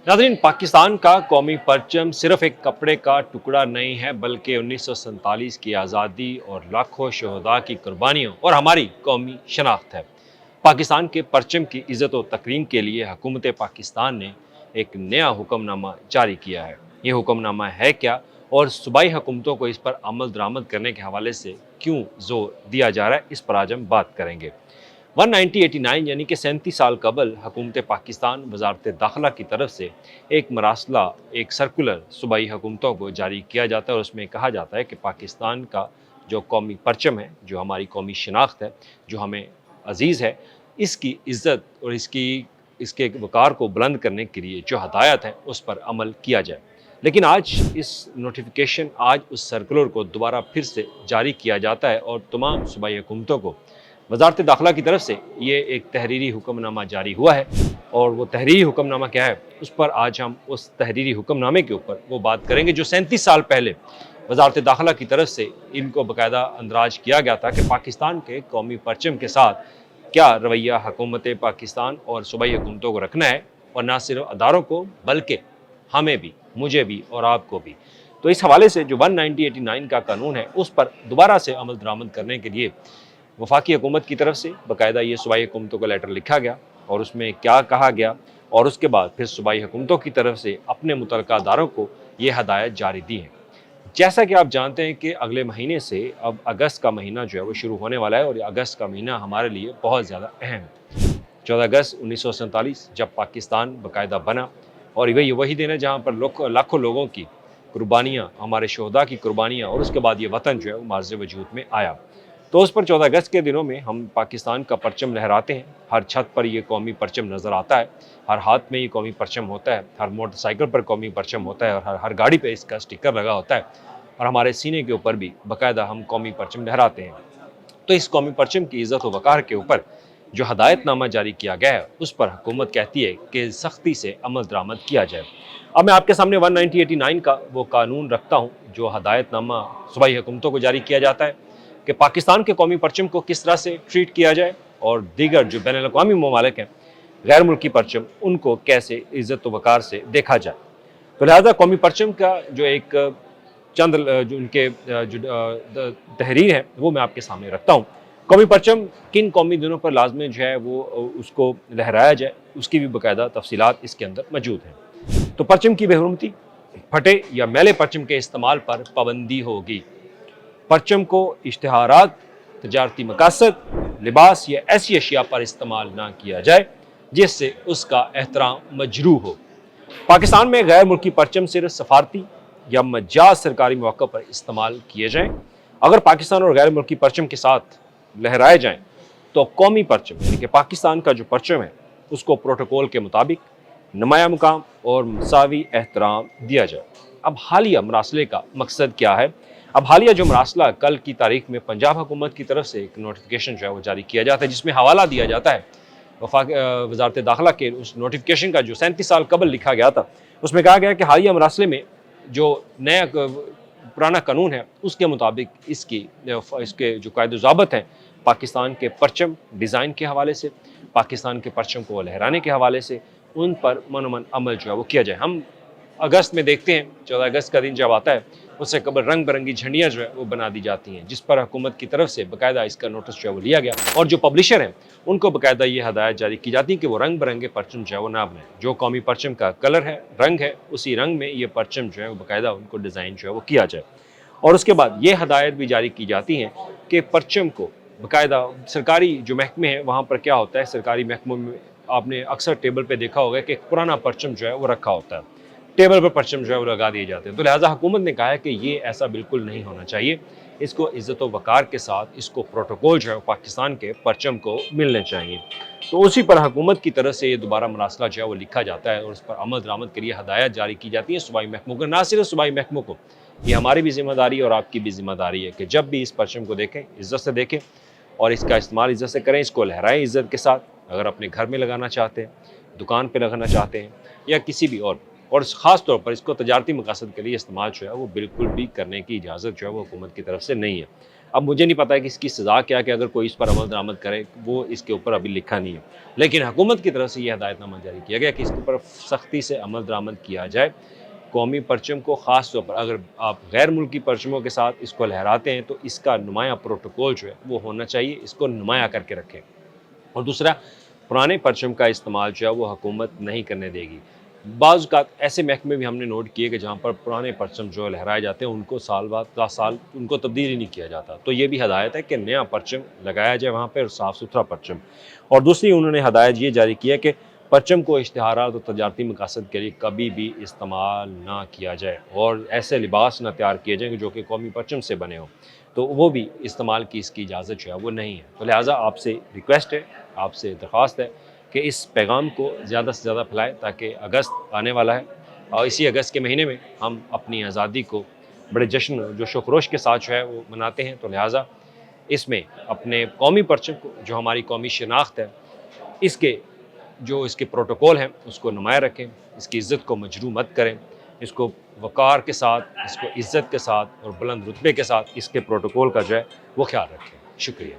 नाज़रीन, पाकिस्तान का कौमी परचम सिर्फ एक कपड़े का टुकड़ा नहीं है, बल्कि 1947 की आज़ादी और लाखों शहदा की कुर्बानियों और हमारी कौमी शनाख्त है। पाकिस्तान के परचम की इज़्ज़त और तकरीम के लिए हुकूमत पाकिस्तान ने एक नया हुक्मनामा जारी किया है। ये हुक्मनामा है क्या, और सूबाई हुकूमतों को इस पर अमल दरामद करने के हवाले से क्यों जोर दिया जा रहा है, इस पर आज हम बात करेंगे। 1989 यानी कि 37 साल कबल हुकूमत पाकिस्तान वजारत दाखिला की तरफ से एक मरासला, एक सर्कुलर सूबाई हुकूमतों को जारी किया जाता है और उसमें कहा जाता है कि पाकिस्तान का जो कौमी परचम है, जो हमारी कौमी शनाख्त है, जो हमें अज़ीज़ है, इसकी इज़्ज़त और इसके वक़ार को बुलंद करने के लिए जो हदायत है उस पर अमल किया जाए। लेकिन आज आज उस सर्कुलर को दोबारा फिर से जारी किया जाता है और तमाम सूबाई हुकूमतों को वजारत दाखिला की तरफ से ये एक तहरीरी हुक्मनामा जारी हुआ है। और वो तहरीरी हुक्मनामा क्या है, उस पर आज हम उस तहरीरी हुक्मनामे के ऊपर वो बात करेंगे जो 37 साल पहले वजारत दाखिला की तरफ से इनको बाकायदा अंदराज किया गया था कि पाकिस्तान के कौमी परचम के साथ क्या रवैया हुकूमत पाकिस्तान और सूबाई हुकूमतों को रखना है, और ना सिर्फ अदारों को बल्कि हमें भी, मुझे भी और आपको भी। तो इस हवाले से जो 1989 का कानून है उस पर दोबारा से अमल दरामद करने के लिए वफाकी हुकूमत की तरफ से बाकायदा ये सूबाई हुकूमतों को लेटर लिखा गया और उसमें क्या कहा गया, और उसके बाद फिर सूबाई हुकूमतों की तरफ से अपने मुतल्लिका अदारों को ये हदायत जारी दी है। जैसा कि आप जानते हैं कि अगले महीने से अब अगस्त का महीना जो है वो शुरू होने वाला है, और अगस्त का महीना हमारे लिए बहुत ज़्यादा अहम है। 14 अगस्त 1947 जब पाकिस्तान बाकायदा बना, और वही दिन है जहाँ पर लाखों लोगों की कुर्बानियाँ, हमारे शहदा की कुर्बानियाँ, और उसके बाद ये वतन जो है वो मार्ज़ वजूद में आया। तो उस पर 14 अगस्त के दिनों में हम पाकिस्तान का परचम लहराते हैं। हर छत पर ये कौमी परचम नज़र आता है, हर हाथ में ये कौमी परचम होता है, हर मोटरसाइकिल पर कौमी परचम होता है, और हर गाड़ी पे इसका स्टिकर लगा होता है, और हमारे सीने के ऊपर भी बाकायदा हम कौमी परचम लहराते हैं। तो इस कौमी परचम की इज़्ज़त व वक़ार के ऊपर जो हदायतनामा जारी किया गया है उस पर हुकूमत कहती है कि सख्ती से अमल दरामद किया जाए। अब मैं आपके सामने 1989 का वो कानून रखता हूँ जो हदायतनामा सूबाई हुकूमतों को जारी किया जाता है कि पाकिस्तान के कौमी परचम को किस तरह से ट्रीट किया जाए, और दीगर जो बैनुल अक़वामी ममालिक हैं गैर मुल्की परचम, उनको कैसे इज़्ज़त व वक़ार से देखा जाए। तो लिहाजा कौमी परचम का जो एक चंद जो उनके जो तहरीर है वो मैं आपके सामने रखता हूँ। कौमी परचम किन कौमी दिनों पर लाजमी जो है वो उसको लहराया जाए, उसकी भी बाकायदा तफसीलात इसके अंदर मौजूद हैं। तो परचम की बेहुरमती, फटे या मैले परचम के इस्तेमाल पर पाबंदी होगी। परचम को इश्तिहारात, तजारती मकासद, लिबास या ऐसी अशिया पर इस्तेमाल ना किया जाए जिससे उसका एहतराम मजरूह हो। पाकिस्तान में गैर मुल्की परचम सिर्फ सफारती या मजाज सरकारी मौक़ों पर इस्तेमाल किए जाएँ। अगर पाकिस्तान और गैर मुल्की परचम के साथ लहराए जाएँ तो कौमी परचम यानी कि पाकिस्तान का जो परचम है उसको प्रोटोकॉल के मुताबिक नुमाया मुकाम और मसावी एहतराम दिया जाए। अब हालिया मरासले का मकसद क्या है? अब हालिया जो मरासला कल की तारीख में पंजाब हुकूमत की तरफ से एक नोटिफिकेशन जो है वो जारी किया जाता है, जिसमें हवाला दिया जाता है वजारत दाखिला के उस नोटिफिकेशन का जो 37 साल कबल लिखा गया था। उसमें कहा गया कि हालिया मरासले में जो नया पुराना कानून है उसके मुताबिक इसके जो कायदे ज़ाबत हैं पाकिस्तान के परचम डिज़ाइन के हवाले से, पाकिस्तान के परचम को लहराने के हवाले से, उन पर मनोमन अमल जो है वो किया जाए। हम अगस्त में देखते हैं, 14 अगस्त का दिन जब आता है उससे कबल रंग बिरंगी झंडियाँ जो है वो बना दी जाती हैं, जिस पर हुकूमत की तरफ से बाकायदा इसका नोटिस जो है वो लिया गया, और जो पब्लिशर हैं उनको बाकायदा ये हदायत जारी की जाती है कि वो रंग बिरंगे परचम जो है वो ना बनाएं। जो कौमी परचम का कलर है, रंग है, उसी रंग में ये परचम जो है वो बाकायदा उनको डिज़ाइन जो है वो किया जाए। और उसके बाद ये हदायत भी जारी की जाती हैं कि परचम को बाकायदा सरकारी जो महकमे हैं वहाँ पर क्या होता है, सरकारी महकमों में आपने अक्सर टेबल पे देखा होगा कि एक पुराना परचम जो है वो रखा होता है, टेबल पर परचम जो है वो लगा दिए जाते हैं। तो लिहाजा हुकूमत ने कहा है कि ये ऐसा बिल्कुल नहीं होना चाहिए, इसको इज़्ज़त व वक़ार के साथ इसको प्रोटोकॉल जो है पाकिस्तान के परचम को मिलने चाहिए। तो उसी पर हुकूमत की तरफ से ये दोबारा मरासला जो है वो लिखा जाता है और उस पर अमल दरामद के लिए हदायत जारी की जाती है सूबाई महकमों को। ना सिर्फ सूबाई महकमों को, ये हमारी भी ज़िम्मेदारी और आपकी भी ज़िम्मेदारी है कि जब भी इस परचम को देखें, इज़्ज़त से देखें और इसका इस्तेमाल इज़्ज़त से करें, इसको लहराएं इज़्ज़त के साथ। अगर अपने घर में लगाना चाहते हैं, दुकान पे लगाना चाहते हैं या किसी भी और ख़ास तौर पर इसको तजारती मकासद के लिए इस्तेमाल जो है वो बिल्कुल भी करने की इजाज़त जो है वो हुकूमत की तरफ से नहीं है। اب مجھے نہیں پتا کہ اس کی سزا کیا کہ اگر کوئی اس پر عمل درآمد کرے، وہ اس کے اوپر ابھی لکھا نہیں ہے، لیکن حکومت کی طرف سے یہ ہدایت نامہ جاری کیا گیا کہ اس کے اوپر سختی سے عمل درآمد کیا جائے۔ قومی پرچم کو خاص طور پر اگر آپ غیر ملکی پرچموں کے ساتھ اس کو لہراتے ہیں تو اس کا نمایاں پروٹوکول جو ہے وہ ہونا چاہیے، اس کو نمایاں کر کے رکھیں۔ اور دوسرا، پرانے پرچم کا استعمال جو ہے وہ حکومت نہیں کرنے دے گی۔ بعض اوقات ایسے محکمے بھی ہم نے نوٹ کیے کہ جہاں پر پرانے پرچم جو لہرائے جاتے ہیں ان کو سال بعد 10 سال ان کو تبدیل ہی نہیں کیا جاتا، تو یہ بھی ہدایت ہے کہ نیا پرچم لگایا جائے وہاں پہ اور صاف ستھرا پرچم۔ اور دوسری انہوں نے ہدایت یہ جاری کی ہے کہ پرچم کو اشتہارات اور تجارتی مقاصد کے لیے کبھی بھی استعمال نہ کیا جائے، اور ایسے لباس نہ تیار کیے جائیں جو کہ قومی پرچم سے بنے ہوں، تو وہ بھی استعمال کی اس کی اجازت جو ہے وہ نہیں ہے۔ تو لہٰذا آپ سے ریکویسٹ ہے، آپ سے درخواست ہے کہ اس پیغام کو زیادہ سے زیادہ پھیلائیں تاکہ اگست آنے والا ہے اور اسی اگست کے مہینے میں ہم اپنی آزادی کو بڑے جشن جوش و خروش کے ساتھ جو ہے وہ مناتے ہیں، تو لہٰذا اس میں اپنے قومی پرچم کو جو ہماری قومی شناخت ہے اس کے جو اس کے پروٹوکول ہیں اس کو نمایاں رکھیں، اس کی عزت کو مجروح مت کریں، اس کو وقار کے ساتھ، اس کو عزت کے ساتھ اور بلند رتبے کے ساتھ اس کے پروٹوکول کا جو ہے وہ خیال رکھیں۔ شکریہ۔